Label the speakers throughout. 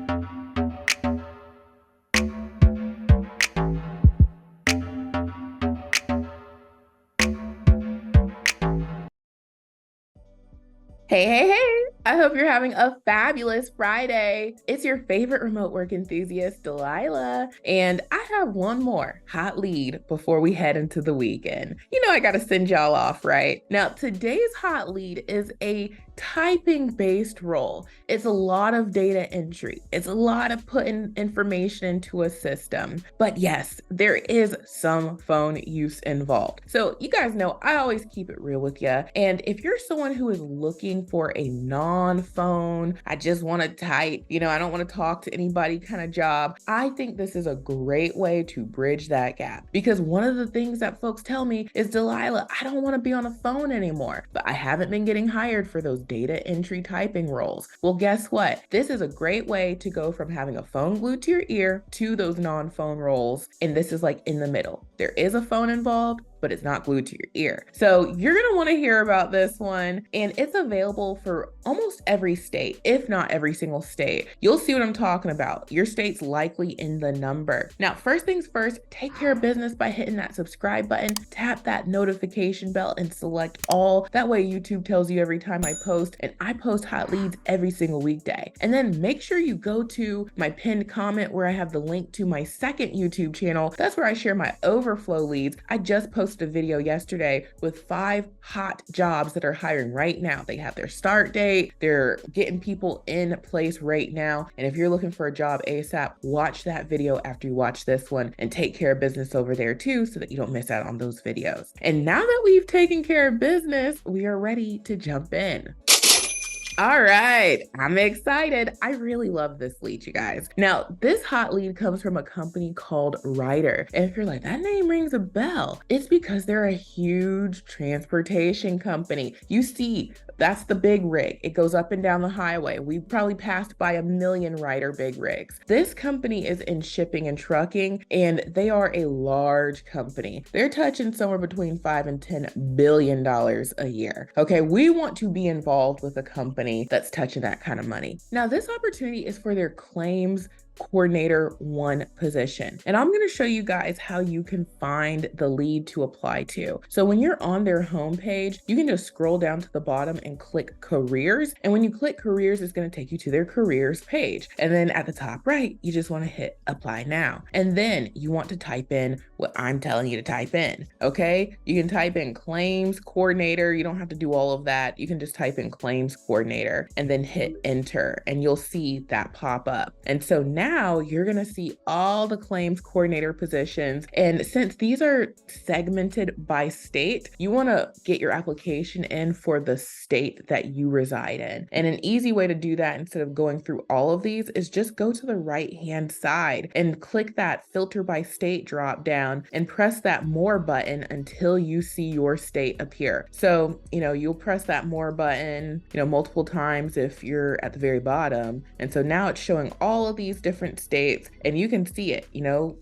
Speaker 1: Hey, hey, hey! I hope you're having a fabulous Friday. It's your favorite remote work enthusiast, Delilah. And I have one more hot lead before we head into the weekend. You know, I got to send y'all off, right? Now, today's hot lead is a typing based role. It's a lot of data entry, it's a lot of putting information into a system. But yes, there is some phone use involved. So, you guys know I always keep it real with you. And if you're someone who is looking for a non-phone, I just want to type, I don't want to talk to anybody kind of job, I think this is a great way to bridge that gap. Because one of the things that folks tell me is, Delilah, I don't want to be on a phone anymore, but I haven't been getting hired for those data entry typing roles. Well, guess what? This is a great way to go from having a phone glued to your ear to those non-phone roles. And this is like in the middle. There is a phone involved, but it's not glued to your ear. So you're gonna wanna hear about this one, and it's available for almost every state, if not every single state. You'll see what I'm talking about. Your state's likely in the number. Now, first things first, take care of business by hitting that subscribe button, tap that notification bell, and select all. That way YouTube tells you every time I post, and I post hot leads every single weekday. And then make sure you go to my pinned comment where I have the link to my second YouTube channel. That's where I share my overflow leads. I just posted a video yesterday with 5 hot jobs that are hiring right now. They have their start date, they're getting people in place right now. And if you're looking for a job ASAP, watch that video after you watch this one and take care of business over there too, so that you don't miss out on those videos. And now that we've taken care of business, we are ready to jump in. All right, I'm excited. I really love this lead, you guys. Now, this hot lead comes from a company called Ryder. And if you're like, that name rings a bell, it's because they're a huge transportation company. You see, that's the big rig. It goes up and down the highway. We probably passed by 1 million Ryder big rigs. This company is in shipping and trucking, and they are a large company. They're touching somewhere between $5 and $10 billion a year. Okay, we want to be involved with a company that's touching that kind of money. Now, this opportunity is for their claims coordinator 1 position. And I'm going to show you guys how you can find the lead to apply to. So when you're on their homepage, you can just scroll down to the bottom and click careers. And when you click careers, it's going to take you to their careers page. And then at the top right, you just want to hit apply now. And then you want to type in what I'm telling you to type in. Okay. You can type in claims coordinator. You don't have to do all of that. You can just type in claims coordinator and then hit enter, and you'll see that pop up. And so now you're going to see all the claims coordinator positions. And since these are segmented by state, you want to get your application in for the state that you reside in. And an easy way to do that, instead of going through all of these, is just go to the right-hand side and click that filter by state drop down and press that more button until you see your state appear. So, you'll press that more button, multiple times if you're at the very bottom. And so now it's showing all of these different states, and you can see it,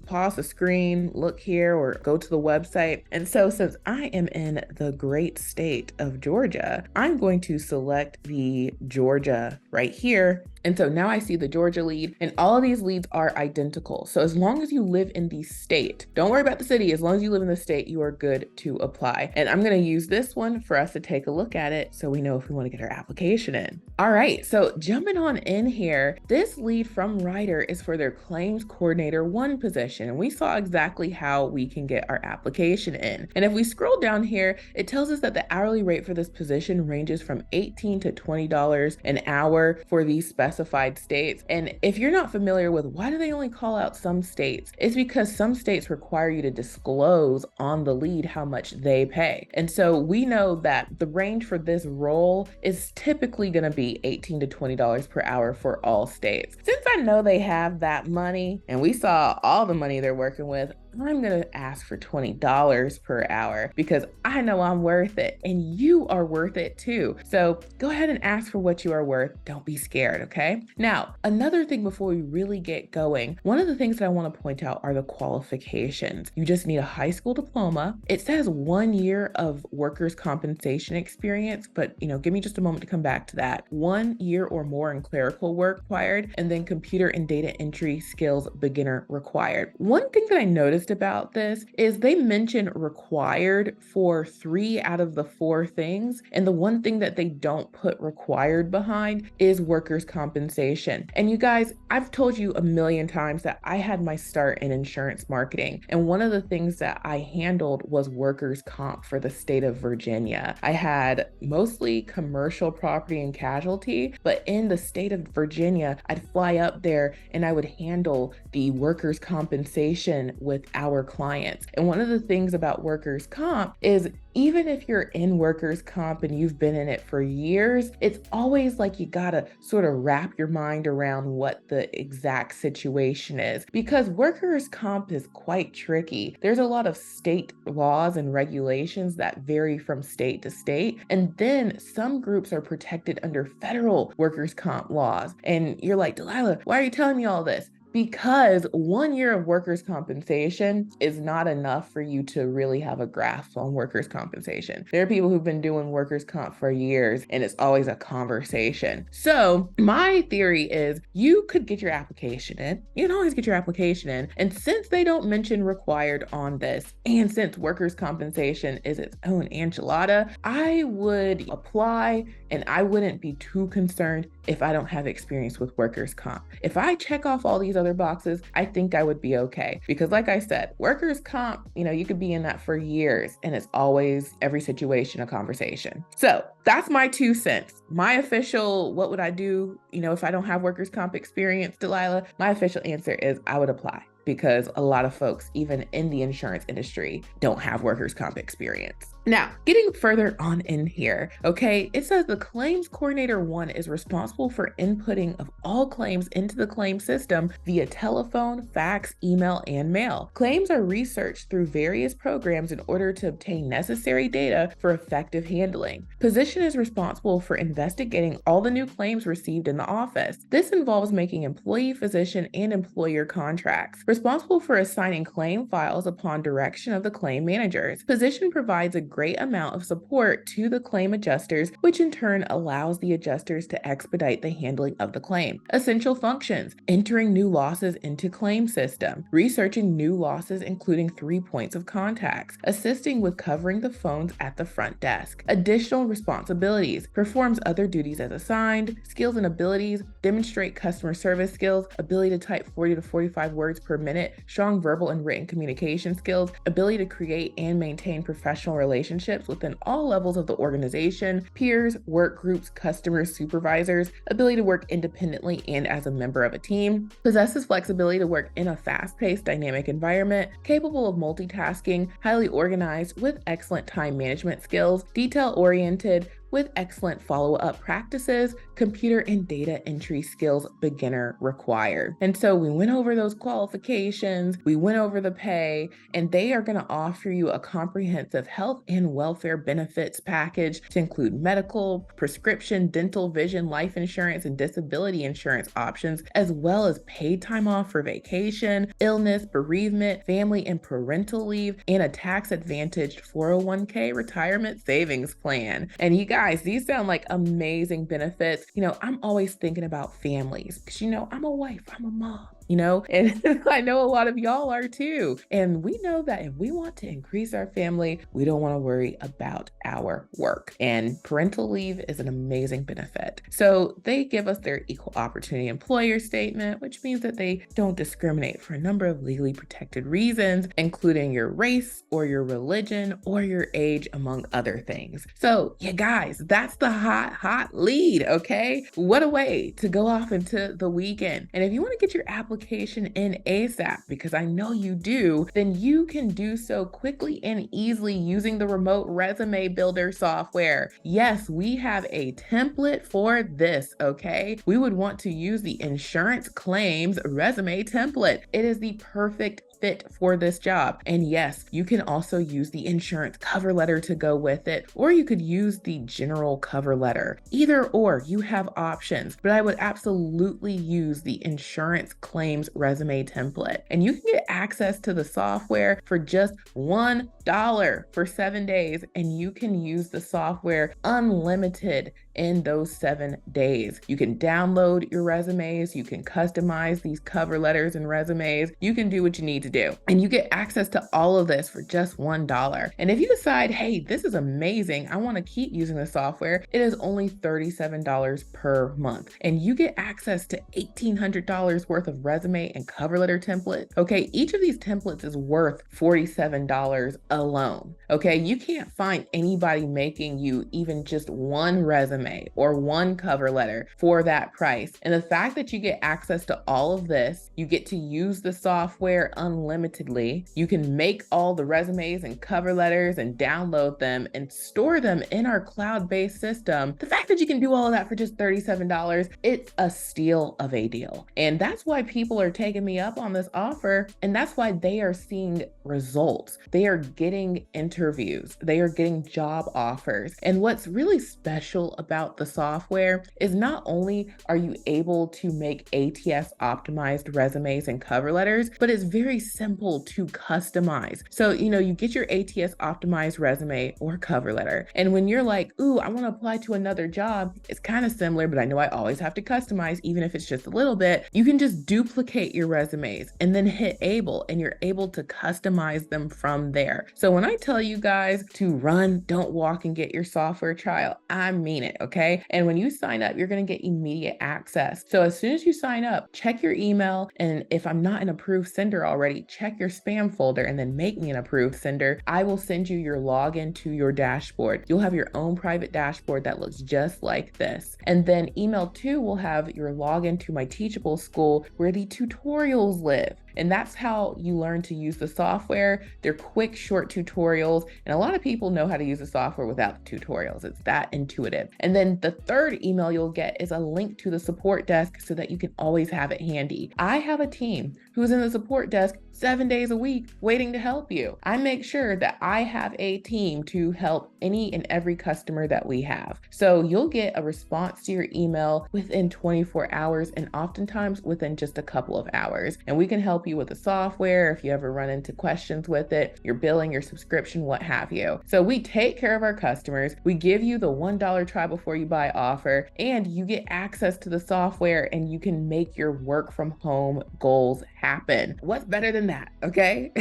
Speaker 1: pause the screen, look here, or go to the website. And so since I am in the great state of Georgia, I'm going to select the Georgia right here. And so now I see the Georgia lead, and all of these leads are identical. So as long as you live in the state, don't worry about the city. As long as you live in the state, you are good to apply. And I'm going to use this one for us to take a look at it so we know if we want to get our application in. All right, so jumping on in here, this lead from Ryder is for their claims coordinator 1 position. And we saw exactly how we can get our application in. And if we scroll down here, it tells us that the hourly rate for this position ranges from $18 to $20 an hour for these specified states. And if you're not familiar with why do they only call out some states, it's because some states require you to disclose on the lead how much they pay. And so we know that the range for this role is typically going to be $18 to $20 per hour for all states. Since I know they have that money and we saw all the money they're working with, I'm going to ask for $20 per hour because I know I'm worth it and you are worth it too. So go ahead and ask for what you are worth. Don't be scared, okay? Now, another thing before we really get going, one of the things that I want to point out are the qualifications. You just need a high school diploma. It says 1 year of workers' compensation experience, but give me just a moment to come back to that. 1 year or more in clerical work required, and then computer and data entry skills beginner required. One thing that I noticed about this is they mention required for 3 out of the 4 things, and the one thing that they don't put required behind is workers' compensation. And you guys, I've told you a million times that I had my start in insurance marketing, and one of the things that I handled was workers' comp for the state of Virginia. I had mostly commercial property and casualty, but in the state of Virginia, I'd fly up there and I would handle the workers' compensation with our clients. And one of the things about workers' comp is even if you're in workers' comp and you've been in it for years, it's always like you gotta sort of wrap your mind around what the exact situation is, because workers' comp is quite tricky. There's a lot of state laws and regulations that vary from state to state, and then some groups are protected under federal workers' comp laws. And you're like, Delilah, why are you telling me all this? Because 1 year of workers' compensation is not enough for you to really have a grasp on workers' compensation. There are people who've been doing workers' comp for years, and it's always a conversation. So my theory is you could get your application in. You can always get your application in. And since they don't mention required on this, and since workers' compensation is its own enchilada, I would apply and I wouldn't be too concerned if I don't have experience with workers' comp. If I check off all these other boxes, I think I would be okay. Because like I said, workers' comp, you could be in that for years, and it's always every situation a conversation. So that's my 2 cents. My official, what would I do, if I don't have workers' comp experience, Delilah? My official answer is I would apply, because a lot of folks, even in the insurance industry, don't have workers' comp experience. Now, getting further on in here, okay, it says the Claims Coordinator 1 is responsible for inputting of all claims into the claim system via telephone, fax, email, and mail. Claims are researched through various programs in order to obtain necessary data for effective handling. Position is responsible for investigating all the new claims received in the office. This involves making employee, physician, and employer contracts. Responsible for assigning claim files upon direction of the claim managers. Position provides a great amount of support to the claim adjusters, which in turn allows the adjusters to expedite the handling of the claim. Essential functions: entering new losses into claim system, researching new losses including 3 points of contacts, assisting with covering the phones at the front desk. Additional responsibilities: performs other duties as assigned. Skills and abilities: demonstrate customer service skills, ability to type 40 to 45 words per minute, strong verbal and written communication skills, ability to create and maintain professional relationships within all levels of the organization, peers, work groups, customers, supervisors, ability to work independently and as a member of a team, possesses flexibility to work in a fast-paced, dynamic environment, capable of multitasking, highly organized with excellent time management skills, detail-oriented, with excellent follow-up practices, computer and data entry skills beginner required. And so we went over those qualifications, we went over the pay, and they are going to offer you a comprehensive health and welfare benefits package to include medical, prescription, dental, vision, life insurance, and disability insurance options, as well as paid time off for vacation, illness, bereavement, family and parental leave, and a tax-advantaged 401k retirement savings plan. And you guys, these sound like amazing benefits. I'm always thinking about families because, I'm a wife, I'm a mom. And I know a lot of y'all are too. And we know that if we want to increase our family, we don't want to worry about our work. And parental leave is an amazing benefit. So they give us their equal opportunity employer statement, which means that they don't discriminate for a number of legally protected reasons, including your race or your religion or your age, among other things. So yeah, guys, that's the hot lead, okay? What a way to go off into the weekend. And if you want to get your application application in ASAP, because I know you do, then you can do so quickly and easily using the remote resume builder software. Yes, we have a template for this, okay? We would want to use the insurance claims resume template. It is the perfect fit for this job. And yes, you can also use the insurance cover letter to go with it, or you could use the general cover letter. Either or, you have options, but I would absolutely use the insurance claims resume template. And you can get access to the software for just $1 for 7 days, and you can use the software unlimited in those 7 days. You can download your resumes, you can customize these cover letters and resumes, you can do what you need to do. And you get access to all of this for just $1. And if you decide, hey, this is amazing, I want to keep using the software, it is only $37 per month. And you get access to $1,800 worth of resume and cover letter templates. Okay, each of these templates is worth $47 alone. Okay, you can't find anybody making you even just one resume or one cover letter for that price. And the fact that you get access to all of this, you get to use the software unlimitedly. You can make all the resumes and cover letters and download them and store them in our cloud-based system. The fact that you can do all of that for just $37, it's a steal of a deal. And that's why people are taking me up on this offer. And that's why they are seeing results. They are getting interviews. They are getting job offers. And what's really special about the software is not only are you able to make ATS optimized resumes and cover letters, but it's very simple to customize. So, you get your ATS optimized resume or cover letter. And when you're like, ooh, I want to apply to another job, it's kind of similar, but I know I always have to customize, even if it's just a little bit. You can just duplicate your resumes and then hit able, and you're able to customize them from there. So when I tell you guys to run, don't walk, and get your software trial, I mean it, okay? And when you sign up, you're going to get immediate access. So as soon as you sign up, check your email. And if I'm not an approved sender already, check your spam folder and then make me an approved sender. I will send you your login to your dashboard. You'll have your own private dashboard that looks just like this. And then email 2 will have your login to my Teachable School where the tutorials live. And that's how you learn to use the software. They're quick, short tutorials. And a lot of people know how to use the software without the tutorials. It's that intuitive. And then the third email you'll get is a link to the support desk so that you can always have it handy. I have a team who's in the support desk 7 days a week waiting to help you. I make sure that I have a team to help any and every customer that we have. So you'll get a response to your email within 24 hours and oftentimes within just a couple of hours. And we can help you with the software if you ever run into questions with it, your billing, your subscription, what have you. So we take care of our customers. We give you the $1 try before you buy offer, and you get access to the software and you can make your work from home goals happen. What's better than that? Okay.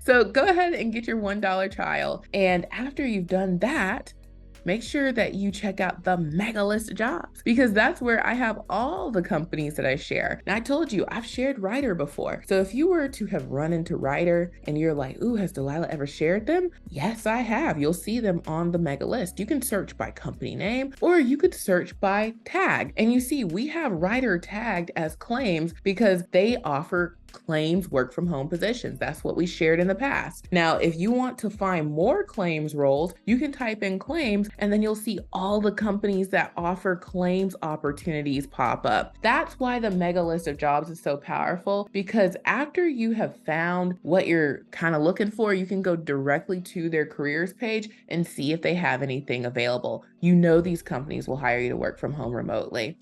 Speaker 1: So go ahead and get your $1 trial. And after you've done that, make sure that you check out the mega list of jobs, because that's where I have all the companies that I share. And I told you, I've shared Writer before. So if you were to have run into Writer and you're like, ooh, has Delilah ever shared them? Yes, I have. You'll see them on the mega list. You can search by company name, or you could search by tag. And you see, we have Writer tagged as claims because they offer claims work from home positions. That's what we shared in the past. Now, if you want to find more claims roles, you can type in claims and then you'll see all the companies that offer claims opportunities pop up. That's why the mega list of jobs is so powerful, because after you have found what you're kind of looking for, you can go directly to their careers page and see if they have anything available. You know, these companies will hire you to work from home remotely.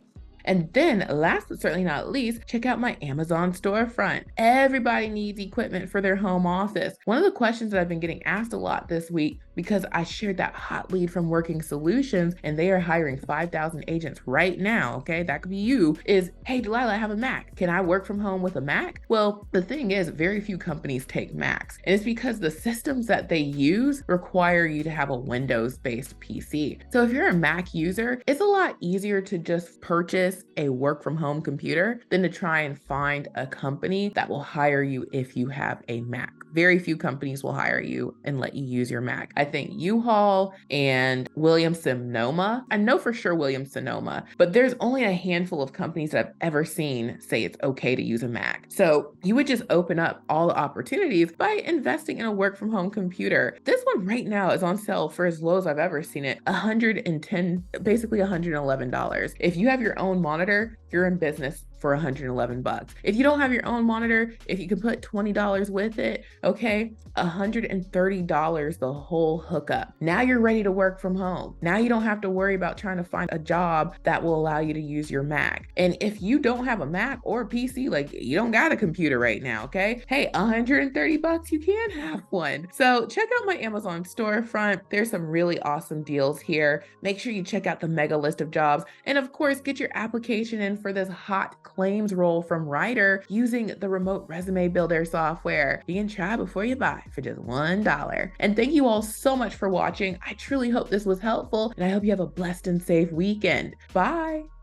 Speaker 1: And then last but certainly not least, check out my Amazon storefront. Everybody needs equipment for their home office. One of the questions that I've been getting asked a lot this week, because I shared that hot lead from Working Solutions and they are hiring 5,000 agents right now, okay? That could be you, is, hey, Delilah, I have a Mac. Can I work from home with a Mac? Well, the thing is, very few companies take Macs. And it's because the systems that they use require you to have a Windows-based PC. So if you're a Mac user, it's a lot easier to just purchase purchase a work from home computer than to try and find a company that will hire you if you have a Mac. Very few companies will hire you and let you use your Mac. I think U-Haul and Williams-Sonoma. I know for sure Williams-Sonoma, but there's only a handful of companies that I've ever seen say it's okay to use a Mac. So you would just open up all the opportunities by investing in a work from home computer. This one right now is on sale for as low as I've ever seen it, $110, basically $111. If you have your own monitor, you're in business for $111. If you don't have your own monitor, if you can put $20 with it, okay, $130 the whole hookup. Now you're ready to work from home. Now you don't have to worry about trying to find a job that will allow you to use your Mac. And if you don't have a Mac or a PC, like you don't got a computer right now, okay? Hey, $130, you can have one. So check out my Amazon storefront. There's some really awesome deals here. Make sure you check out the mega list of jobs. And of course, get your application in for this hot claims role from Writer using the remote resume builder software. You can try before you buy for just $1. And thank you all so much for watching. I truly hope this was helpful, and I hope you have a blessed and safe weekend. Bye.